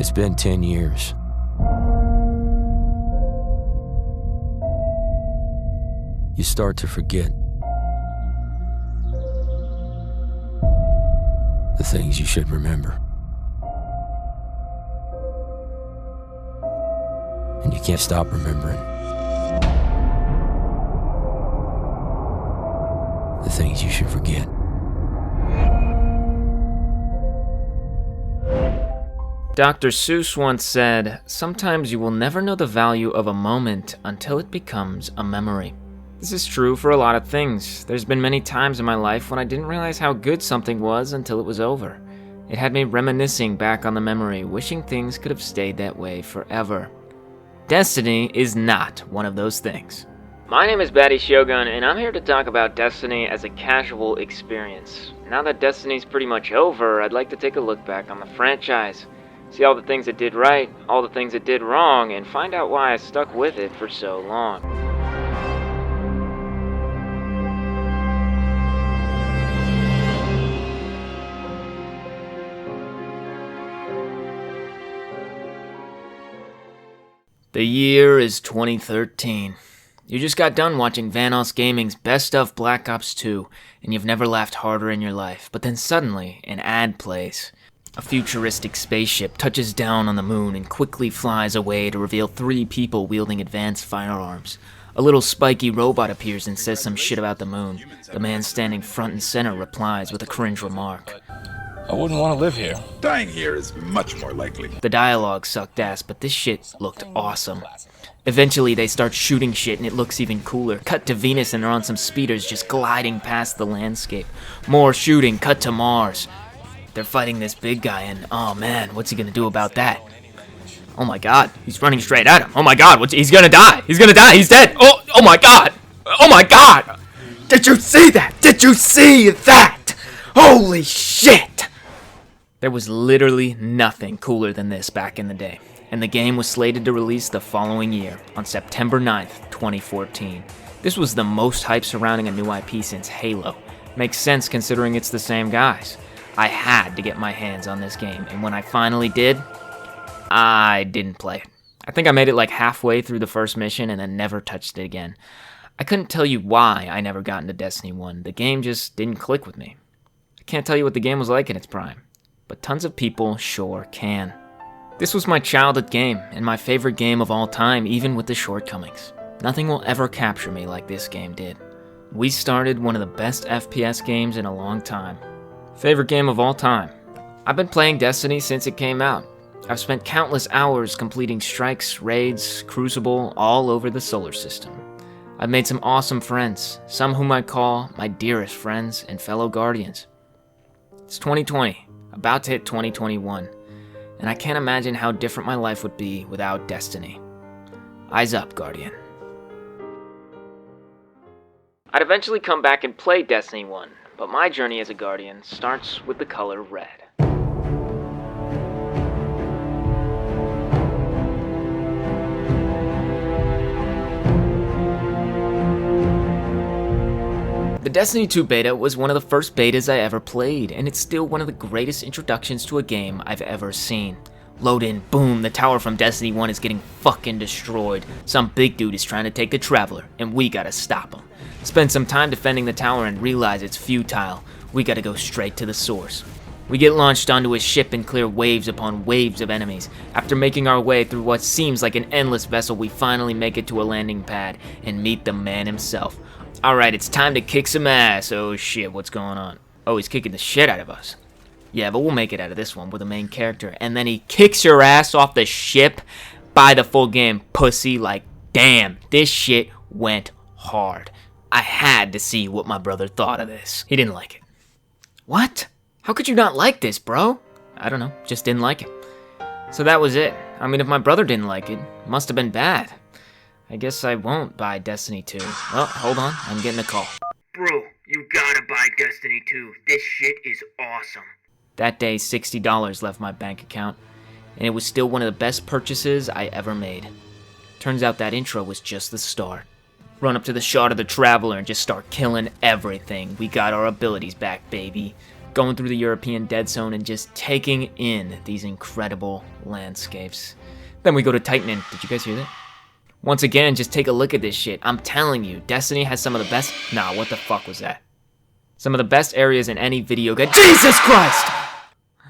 It's been 10 years. You start to forget the things you should remember. And you can't stop remembering the things you should forget. Dr. Seuss once said, "Sometimes you will never know the value of a moment until it becomes a memory." This is true for a lot of things. There's been many times in my life when I didn't realize how good something was until it was over. It had me reminiscing back on the memory, wishing things could have stayed that way forever. Destiny is not one of those things. My name is Batty Shogun, and I'm here to talk about Destiny as a casual experience. Now that Destiny's pretty much over, I'd like to take a look back on the franchise. See all the things it did right, all the things it did wrong, and find out why I stuck with it for so long. The year is 2013. You just got done watching Vanoss Gaming's Best of Black Ops 2, and you've never laughed harder in your life, but then suddenly, an ad plays. A futuristic spaceship touches down on the moon and quickly flies away to reveal 3 people wielding advanced firearms. A little spiky robot appears and says some shit about the moon. The man standing front and center replies with a cringe remark. I wouldn't want to live here. Dying here is much more likely. The dialogue sucked ass, but this shit looked awesome. Eventually, they start shooting shit and it looks even cooler. Cut to Venus and they're on some speeders just gliding past the landscape. More shooting, cut to Mars. They're fighting this big guy and, oh man, what's he gonna do about that? Oh my god, he's running straight at him. Oh my god, he's gonna die. He's gonna die, he's dead. Oh my god. Oh my god. Did you see that? Did you see that? Holy shit. There was literally nothing cooler than this back in the day. And the game was slated to release the following year, on September 9th, 2014. This was the most hype surrounding a new IP since Halo. Makes sense considering it's the same guys. I had to get my hands on this game, and when I finally did, I didn't play it. I think I made it like halfway through the first mission and then never touched it again. I couldn't tell you why I never got into Destiny 1. The game just didn't click with me. I can't tell you what the game was like in its prime, but tons of people sure can. This was my childhood game, and my favorite game of all time, even with the shortcomings. Nothing will ever capture me like this game did. We started one of the best FPS games in a long time. Favorite game of all time. I've been playing Destiny since it came out. I've spent countless hours completing strikes, raids, Crucible, all over the solar system. I've made some awesome friends, some whom I call my dearest friends and fellow guardians. It's 2020, about to hit 2021, and I can't imagine how different my life would be without Destiny. Eyes up, Guardian. I'd eventually come back and play Destiny 1, but my journey as a Guardian starts with the color red. The Destiny 2 beta was one of the first betas I ever played, and it's still one of the greatest introductions to a game I've ever seen. Load in, boom, the tower from Destiny 1 is getting fucking destroyed. Some big dude is trying to take the Traveler, and we gotta stop him. Spend some time defending the tower and realize it's futile. We gotta go straight to the source. We get launched onto his ship and clear waves upon waves of enemies. After making our way through what seems like an endless vessel, we finally make it to a landing pad and meet the man himself. Alright, it's time to kick some ass. Oh shit, what's going on? Oh, he's kicking the shit out of us. Yeah, but we'll make it out of this one with the main character. And then he kicks your ass off the ship. Buy the full game, pussy. Like, damn, this shit went hard. I had to see what my brother thought of this. He didn't like it. What? How could you not like this, bro? I don't know, just didn't like it. So that was it. I mean, if my brother didn't like it, it must have been bad. I guess I won't buy Destiny 2. Oh, hold on, I'm getting a call. Bro, you gotta buy Destiny 2. This shit is awesome. That day, $60 left my bank account, and it was still one of the best purchases I ever made. Turns out that intro was just the start. Run up to the shot of the Traveler and just start killing everything. We got our abilities back, baby. going through the European Dead Zone and just taking in these incredible landscapes. Then we go to Titan. Did you guys hear that? Once again, just take a look at this shit. I'm telling you, Destiny has some of the best... Nah, what the fuck was that? Some of the best areas in any video game. Jesus Christ!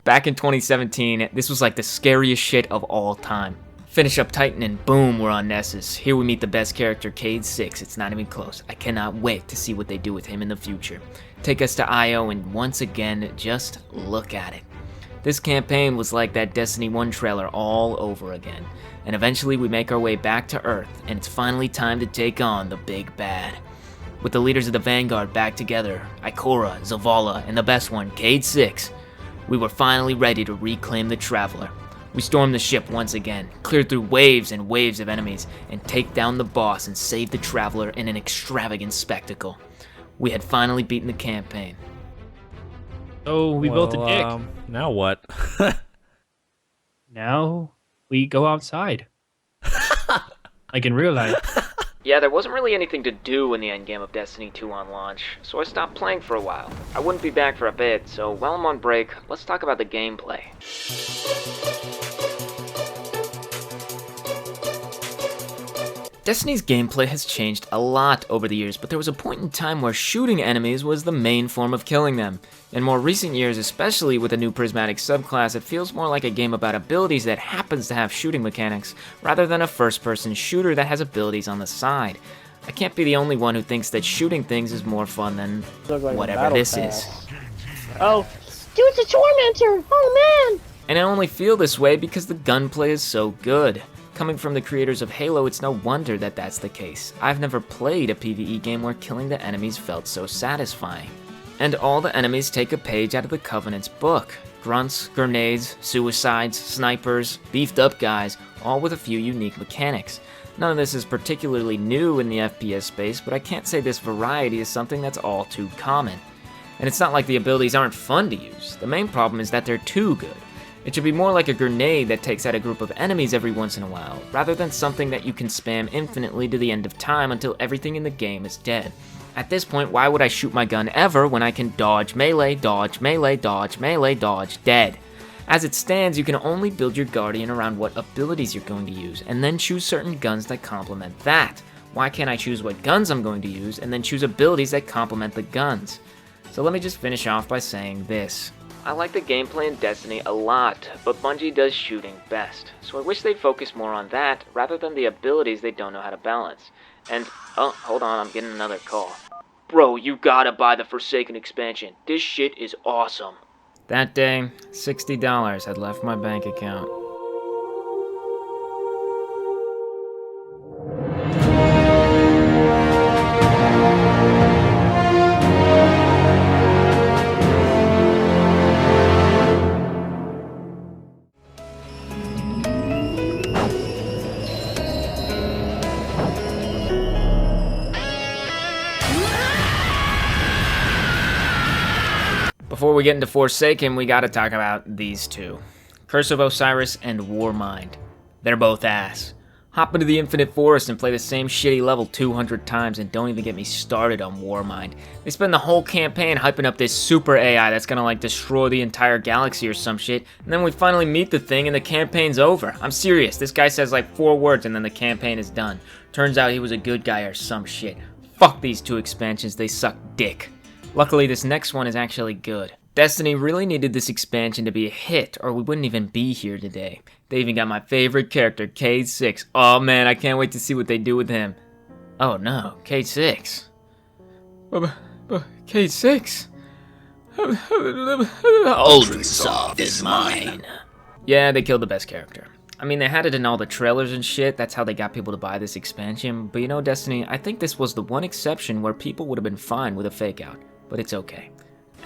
Back in 2017, this was like the scariest shit of all time. Finish up Titan and boom, we're on Nessus. Here we meet the best character, Cade 6. It's not even close. I cannot wait to see what they do with him in the future. Take us to Io and once again, just look at it. This campaign was like that Destiny 1 trailer all over again. And eventually we make our way back to Earth, and it's finally time to take on the big bad. With the leaders of the Vanguard back together, Ikora, Zavala, and the best one, Cade 6, we were finally ready to reclaim the Traveler. We stormed the ship once again, cleared through waves and waves of enemies, and take down the boss and save the Traveler in an extravagant spectacle. We had finally beaten the campaign. So we built a dick. Now what? Now we go outside. Like in real life. Yeah, there wasn't really anything to do in the endgame of Destiny 2 on launch, so I stopped playing for a while. I wouldn't be back for a bit, so while I'm on break, let's talk about the gameplay. Destiny's gameplay has changed a lot over the years, but there was a point in time where shooting enemies was the main form of killing them. In more recent years, especially with the new prismatic subclass, it feels more like a game about abilities that happens to have shooting mechanics, rather than a first-person shooter that has abilities on the side. I can't be the only one who thinks that shooting things is more fun than whatever this is. Oh, dude, it's a tormentor! Oh man! And I only feel this way because the gunplay is so good. Coming from the creators of Halo, it's no wonder that that's the case. I've never played a PvE game where killing the enemies felt so satisfying. And all the enemies take a page out of the Covenant's book. Grunts, grenades, suicides, snipers, beefed up guys, all with a few unique mechanics. None of this is particularly new in the FPS space, but I can't say this variety is something that's all too common. And it's not like the abilities aren't fun to use. The main problem is that they're too good. It should be more like a grenade that takes out a group of enemies every once in a while, rather than something that you can spam infinitely to the end of time until everything in the game is dead. At this point, why would I shoot my gun ever when I can dodge, melee, dodge, melee, dodge, melee, dodge, dead? As it stands, you can only build your Guardian around what abilities you're going to use, and then choose certain guns that complement that. Why can't I choose what guns I'm going to use, and then choose abilities that complement the guns? So let me just finish off by saying this. I like the gameplay in Destiny a lot, but Bungie does shooting best, so I wish they'd focus more on that rather than the abilities they don't know how to balance. And, oh, hold on, I'm getting another call. Bro, you gotta buy the Forsaken expansion. This shit is awesome. That day, $60 had left my bank account. Before we get into Forsaken, we gotta talk about these two. Curse of Osiris and Warmind. They're both ass. Hop into the Infinite Forest and play the same shitty level 200 times, and don't even get me started on Warmind. They spend the whole campaign hyping up this super AI that's gonna like destroy the entire galaxy or some shit, and then we finally meet the thing and the campaign's over. I'm serious, this guy says like 4 words and then the campaign is done. Turns out he was a good guy or some shit. Fuck these 2 expansions, they suck dick. Luckily, this next one is actually good. Destiny really needed this expansion to be a hit, or we wouldn't even be here today. They even got my favorite character, Cade 6. Oh man, I can't wait to see what they do with him. Oh no, Cade 6. Cade 6? Ultrasoft is mine. Yeah, they killed the best character. I mean, they had it in all the trailers and shit, that's how they got people to buy this expansion, but you know, Destiny, I think this was the one exception where people would have been fine with a fake out, but it's okay.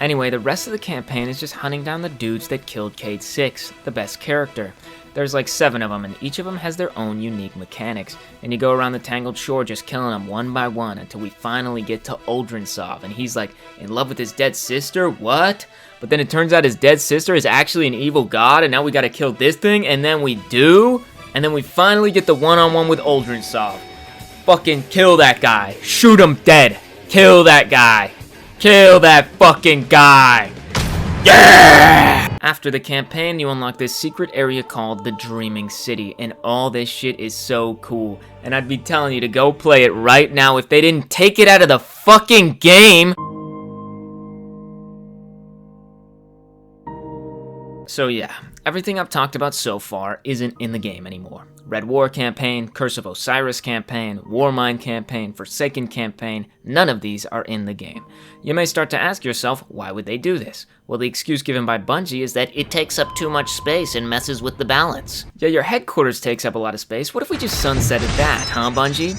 Anyway, the rest of the campaign is just hunting down the dudes that killed Cade 6, the best character. There's like 7 of them, and each of them has their own unique mechanics, and you go around the Tangled Shore just killing them one by one until we finally get to Uldrensov, and he's like, in love with his dead sister? What? But then it turns out his dead sister is actually an evil god, and now we gotta kill this thing, and then we do? And then we finally get the one-on-one with Uldrensov. Fucking kill that guy. Shoot him dead. Kill that guy. Kill that fucking guy! After the campaign, you unlock this secret area called the Dreaming City, and all this shit is so cool. And I'd be telling you to go play it right now if they didn't take it out of the fucking game. So yeah, everything I've talked about so far isn't in the game anymore. Red War campaign, Curse of Osiris campaign, Warmind campaign, Forsaken campaign, none of these are in the game. You may start to ask yourself, why would they do this? Well, the excuse given by Bungie is that it takes up too much space and messes with the balance. Yeah, your headquarters takes up a lot of space. What if we just sunsetted that, huh, Bungie?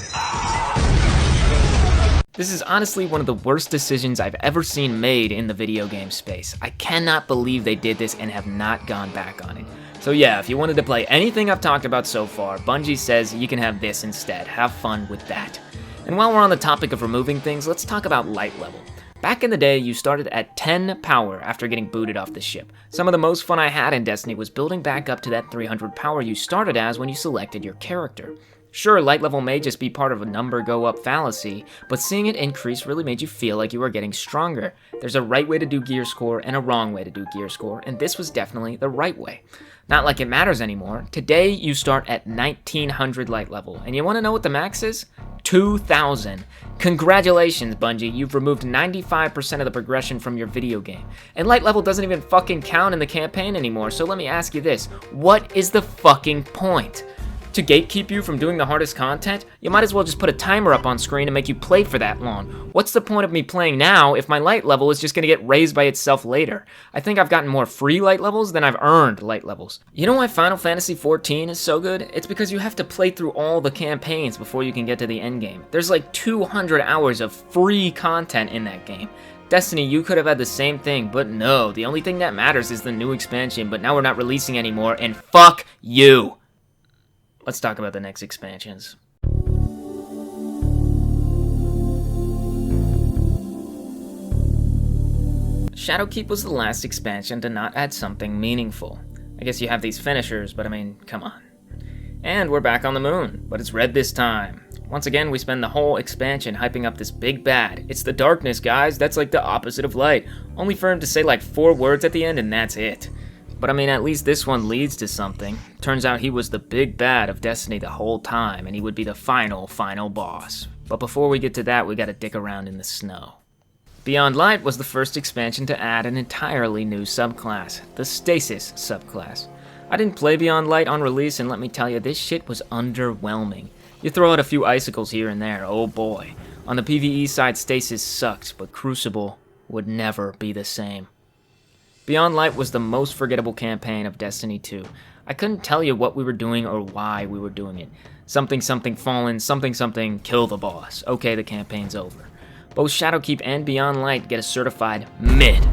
This is honestly one of the worst decisions I've ever seen made in the video game space. I cannot believe they did this and have not gone back on it. So yeah, if you wanted to play anything I've talked about so far, Bungie says you can have this instead. Have fun with that. And while we're on the topic of removing things, let's talk about light level. Back in the day, you started at 10 power after getting booted off the ship. Some of the most fun I had in Destiny was building back up to that 300 power you started as when you selected your character. Sure, light level may just be part of a number go up fallacy, but seeing it increase really made you feel like you were getting stronger. There's a right way to do gear score and a wrong way to do gear score, and this was definitely the right way. Not like it matters anymore. Today, you start at 1900 light level, and you want to know what the max is? 2000. Congratulations, Bungie, you've removed 95% of the progression from your video game. And light level doesn't even fucking count in the campaign anymore, so let me ask you this. What is the fucking point? To gatekeep you from doing the hardest content, you might as well just put a timer up on screen and make you play for that long. What's the point of me playing now if my light level is just gonna get raised by itself later? I think I've gotten more free light levels than I've earned light levels. You know why Final Fantasy XIV is so good? It's because you have to play through all the campaigns before you can get to the end game. There's like 200 hours of free content in that game. Destiny, you could have had the same thing, but no, the only thing that matters is the new expansion, but now we're not releasing anymore, and fuck you! Let's talk about the next expansions. Shadowkeep was the last expansion to not add something meaningful. I guess you have these finishers, but I mean, come on. And we're back on the moon, but it's red this time. Once again, we spend the whole expansion hyping up this big bad. It's the darkness, guys. That's like the opposite of light. Only for him to say like 4 words at the end and that's it. But I mean, at least this one leads to something. Turns out he was the big bad of Destiny the whole time, and he would be the final boss. But before we get to that, we gotta dick around in the snow. Beyond Light was the first expansion to add an entirely new subclass, the Stasis subclass. I didn't play Beyond Light on release, and let me tell you, this shit was underwhelming. You throw out a few icicles here and there, oh boy. On the PvE side, Stasis sucked, but Crucible would never be the same. Beyond Light was the most forgettable campaign of Destiny 2. I couldn't tell you what we were doing or why we were doing it. Something something fallen, something something kill the boss. Okay, the campaign's over. Both Shadowkeep and Beyond Light get a certified mid.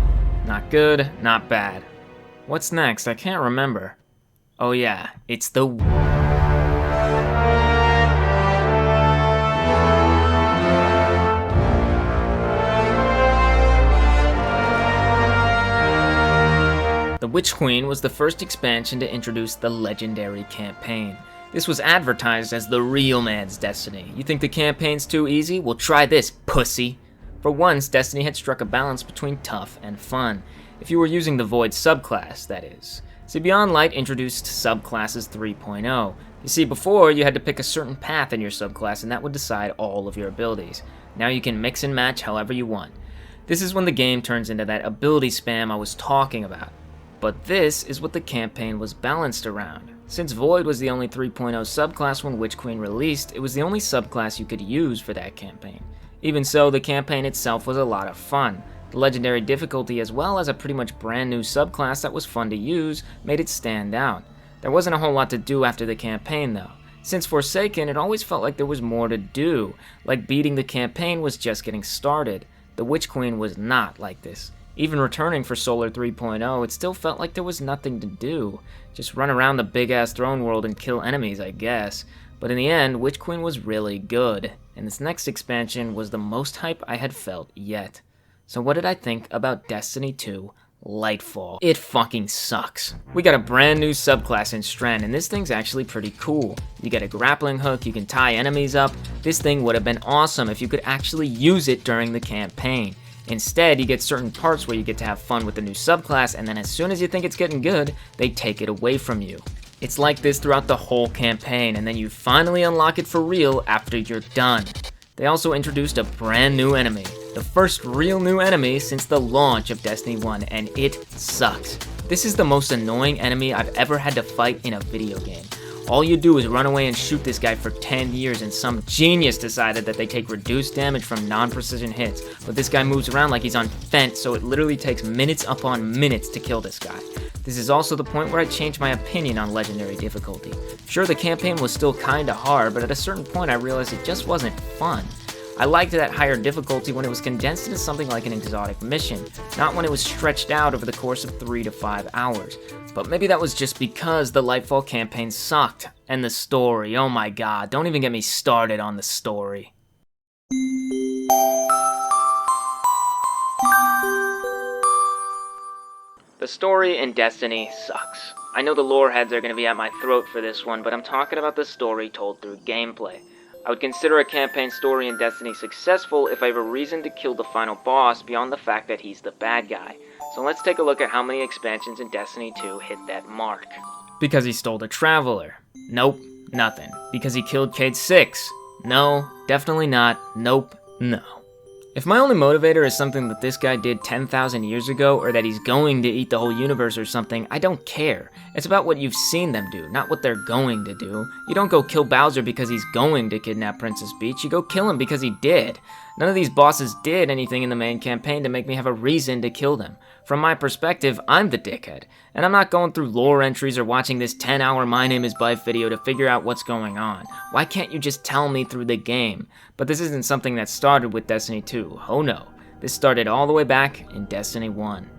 Not good, not bad. What's next? I can't remember. Oh yeah, it's the... The Witch Queen was the first expansion to introduce the Legendary campaign. This was advertised as the real man's Destiny. You think the campaign's too easy? Well, try this, pussy! For once, Destiny had struck a balance between tough and fun. If you were using the Void subclass, that is. See, Beyond Light introduced subclasses 3.0. You see, before, you had to pick a certain path in your subclass and that would decide all of your abilities. Now you can mix and match however you want. This is when the game turns into that ability spam I was talking about. But this is what the campaign was balanced around. Since Void was the only 3.0 subclass when Witch Queen released, it was the only subclass you could use for that campaign. Even so, the campaign itself was a lot of fun. The legendary difficulty, as well as a pretty much brand new subclass that was fun to use, made it stand out. There wasn't a whole lot to do after the campaign though. Since Forsaken, it always felt like there was more to do, like beating the campaign was just getting started. The Witch Queen was not like this. Even returning for Solar 3.0, it still felt like there was nothing to do. Just run around the big-ass throne world and kill enemies, I guess. But in the end, Witch Queen was really good, and this next expansion was the most hype I had felt yet. So what did I think about Destiny 2 Lightfall? It fucking sucks. We got a brand new subclass in Strand, and this thing's actually pretty cool. You get a grappling hook, you can tie enemies up. This thing would have been awesome if you could actually use it during the campaign. Instead, you get certain parts where you get to have fun with the new subclass, and then as soon as you think it's getting good, they take it away from you. It's like this throughout the whole campaign, and then you finally unlock it for real after you're done. They also introduced a brand new enemy, the first real new enemy since the launch of Destiny 1, and it sucks. This is the most annoying enemy I've ever had to fight in a video game. All you do is run away and shoot this guy for 10 years, and some genius decided that they take reduced damage from non-precision hits, but this guy moves around like he's on fence, so it literally takes minutes upon minutes to kill this guy. This is also the point where I changed my opinion on legendary difficulty. Sure, the campaign was still kinda hard, but at a certain point I realized it just wasn't fun. I liked that higher difficulty when it was condensed into something like an exotic mission, not when it was stretched out over the course of 3 to 5 hours. But maybe that was just because the Lightfall campaign sucked. And the story, oh my god, don't even get me started on the story. The story in Destiny sucks. I know the lore heads are going to be at my throat for this one, but I'm talking about the story told through gameplay. I would consider a campaign story in Destiny successful if I have a reason to kill the final boss beyond the fact that he's the bad guy. So let's take a look at how many expansions in Destiny 2 hit that mark. Because he stole the Traveler? Nope, nothing. Because he killed Cade 6? No, definitely not. Nope, no. If my only motivator is something that this guy did 10,000 years ago, or that he's going to eat the whole universe or something, I don't care. It's about what you've seen them do, not what they're going to do. You don't go kill Bowser because he's going to kidnap Princess Peach, you go kill him because he did. None of these bosses did anything in the main campaign to make me have a reason to kill them. From my perspective, I'm the dickhead, and I'm not going through lore entries or watching this 10-hour My Name is Bife video to figure out what's going on. Why can't you just tell me through the game? But this isn't something that started with Destiny 2, oh no. This started all the way back in Destiny 1.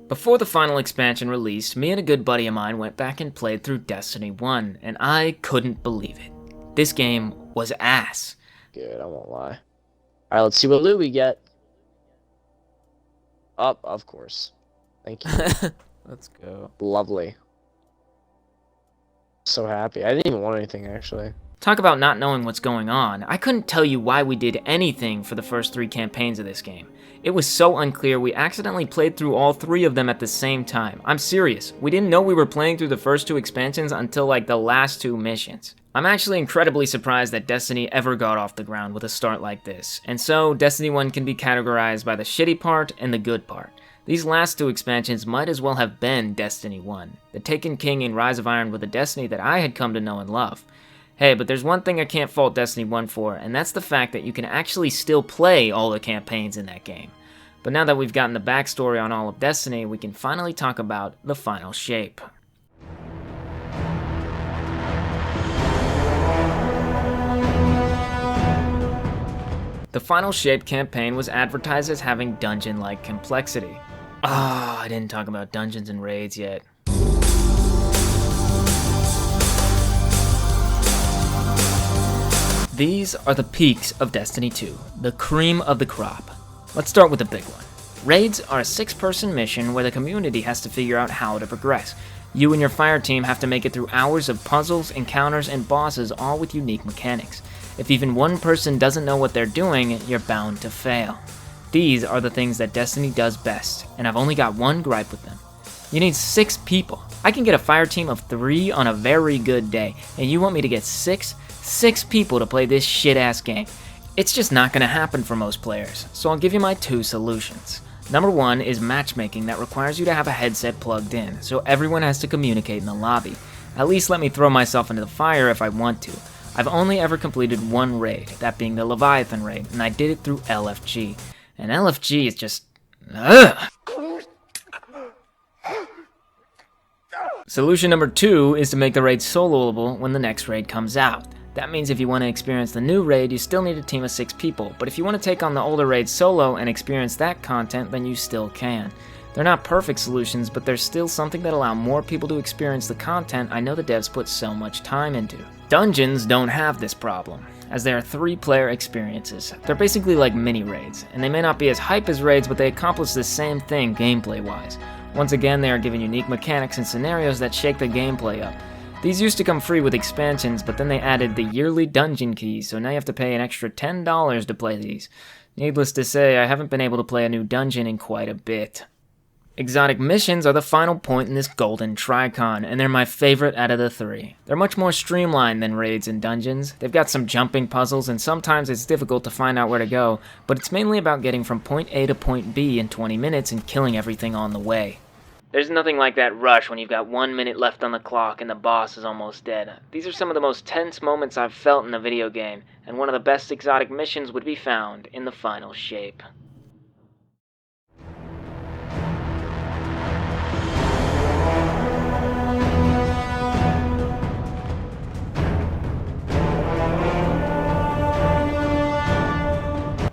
Before the final expansion released, me and a good buddy of mine went back and played through Destiny 1, and I couldn't believe it. This game was ass. Good, I won't lie. Alright, let's see what loot we get. Oh, of course. Thank you. Let's go. Lovely. So happy. I didn't even want anything, actually. Talk about not knowing what's going on. I couldn't tell you why we did anything for the first 3 campaigns of this game. It was so unclear we accidentally played through all 3 of them at the same time. I'm serious. We didn't know we were playing through the first 2 expansions until like the last 2 missions. I'm actually incredibly surprised that Destiny ever got off the ground with a start like this. And so, Destiny 1 can be categorized by the shitty part and the good part. These last 2 expansions might as well have been Destiny 1. The Taken King and Rise of Iron were the Destiny that I had come to know and love. Hey, but there's one thing I can't fault Destiny 1 for, and that's the fact that you can actually still play all the campaigns in that game. But now that we've gotten the backstory on all of Destiny, we can finally talk about the final shape. The Final Shape campaign was advertised as having dungeon-like complexity. I didn't talk about dungeons and raids yet. These are the peaks of Destiny 2, the cream of the crop. Let's start with the big one. Raids are a 6-person mission where the community has to figure out how to progress. You and your fire team have to make it through hours of puzzles, encounters, and bosses, all with unique mechanics. If even one person doesn't know what they're doing, you're bound to fail. These are the things that Destiny does best, and I've only got one gripe with them. You need 6 people. I can get a fire team of 3 on a very good day, and you want me to get 6 people to play this shit-ass game. It's just not going to happen for most players, so I'll give you my 2 solutions. Number 1 is matchmaking that requires you to have a headset plugged in, so everyone has to communicate in the lobby. At least let me throw myself into the fire if I want to. I've only ever completed 1 raid, that being the Leviathan raid, and I did it through LFG. And LFG is just... ugh! Solution number 2 is to make the raid soloable when the next raid comes out. That means if you want to experience the new raid, you still need a team of 6 people, but if you want to take on the older raid solo and experience that content, then you still can. They're not perfect solutions, but they're still something that allow more people to experience the content I know the devs put so much time into. Dungeons don't have this problem, as they are 3-player experiences. They're basically like mini raids, and they may not be as hype as raids, but they accomplish the same thing gameplay-wise. Once again, they are given unique mechanics and scenarios that shake the gameplay up. These used to come free with expansions, but then they added the yearly dungeon keys, so now you have to pay an extra $10 to play these. Needless to say, I haven't been able to play a new dungeon in quite a bit. Exotic missions are the final point in this golden tricon, and they're my favorite out of the 3. They're much more streamlined than raids and dungeons. They've got some jumping puzzles, and sometimes it's difficult to find out where to go, but it's mainly about getting from point A to point B in 20 minutes and killing everything on the way. There's nothing like that rush when you've got 1 minute left on the clock and the boss is almost dead. These are some of the most tense moments I've felt in a video game, and one of the best exotic missions would be found in the final shape.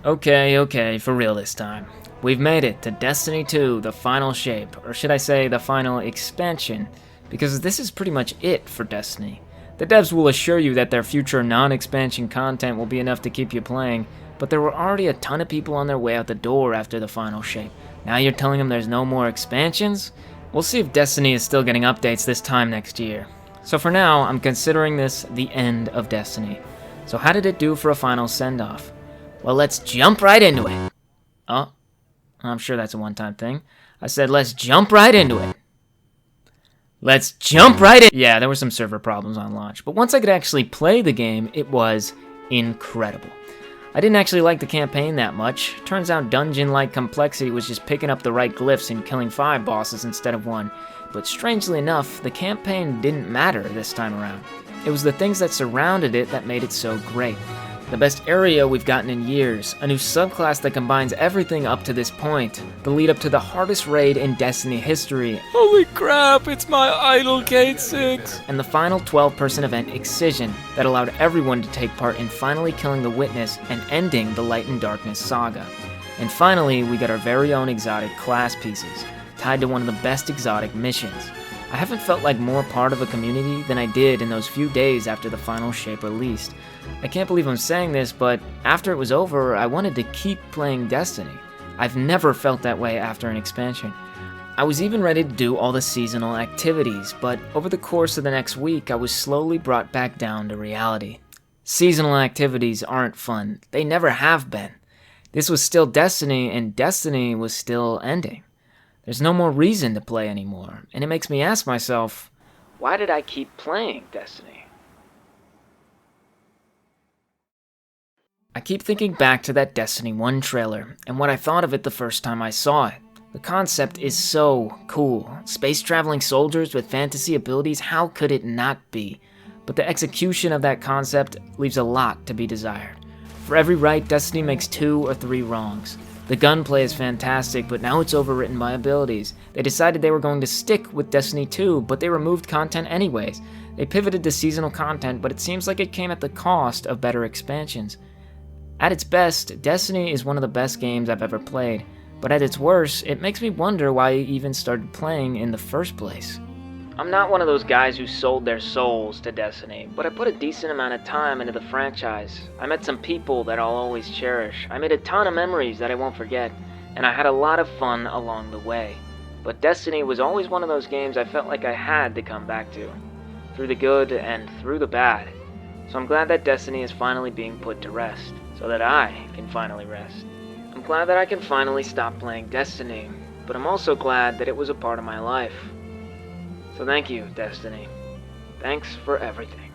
Okay, for real this time. We've made it to Destiny 2, the final shape, or should I say the final expansion, because this is pretty much it for Destiny. The devs will assure you that their future non-expansion content will be enough to keep you playing, but there were already a ton of people on their way out the door after the final shape. Now you're telling them there's no more expansions? We'll see if Destiny is still getting updates this time next year. So for now, I'm considering this the end of Destiny. So how did it do for a final send-off? Well, let's jump right into it. Oh, I'm sure that's a one-time thing. I said let's jump right into it. Let's jump right in. Yeah, there were some server problems on launch, but once I could actually play the game, it was incredible. I didn't actually like the campaign that much. Turns out dungeon-like complexity was just picking up the right glyphs and killing 5 bosses instead of 1. But strangely enough, the campaign didn't matter this time around. It was the things that surrounded it that made it so great. The best area we've gotten in years, a new subclass that combines everything up to this point, the lead up to the hardest raid in Destiny history. Holy crap, it's my idol Kate 6! And the final 12-person event Excision that allowed everyone to take part in finally killing the Witness and ending the Light and Darkness saga. And finally, we got our very own exotic class pieces, tied to one of the best exotic missions. I haven't felt like more part of a community than I did in those few days after the final shape released. I can't believe I'm saying this, but after it was over, I wanted to keep playing Destiny. I've never felt that way after an expansion. I was even ready to do all the seasonal activities, but over the course of the next week, I was slowly brought back down to reality. Seasonal activities aren't fun. They never have been. This was still Destiny, and Destiny was still ending. There's no more reason to play anymore, and it makes me ask myself, why did I keep playing Destiny? I keep thinking back to that Destiny 1 trailer, and what I thought of it the first time I saw it. The concept is so cool. Space-traveling soldiers with fantasy abilities, how could it not be? But the execution of that concept leaves a lot to be desired. For every right, Destiny makes 2 or 3 wrongs. The gunplay is fantastic, but now it's overwritten by abilities. They decided they were going to stick with Destiny 2, but they removed content anyways. They pivoted to seasonal content, but it seems like it came at the cost of better expansions. At its best, Destiny is one of the best games I've ever played, but at its worst, it makes me wonder why I even started playing in the first place. I'm not one of those guys who sold their souls to Destiny, but I put a decent amount of time into the franchise. I met some people that I'll always cherish. I made a ton of memories that I won't forget, and I had a lot of fun along the way. But Destiny was always one of those games I felt like I had to come back to, through the good and through the bad. So I'm glad that Destiny is finally being put to rest, so that I can finally rest. I'm glad that I can finally stop playing Destiny, but I'm also glad that it was a part of my life. So thank you, Destiny. Thanks for everything.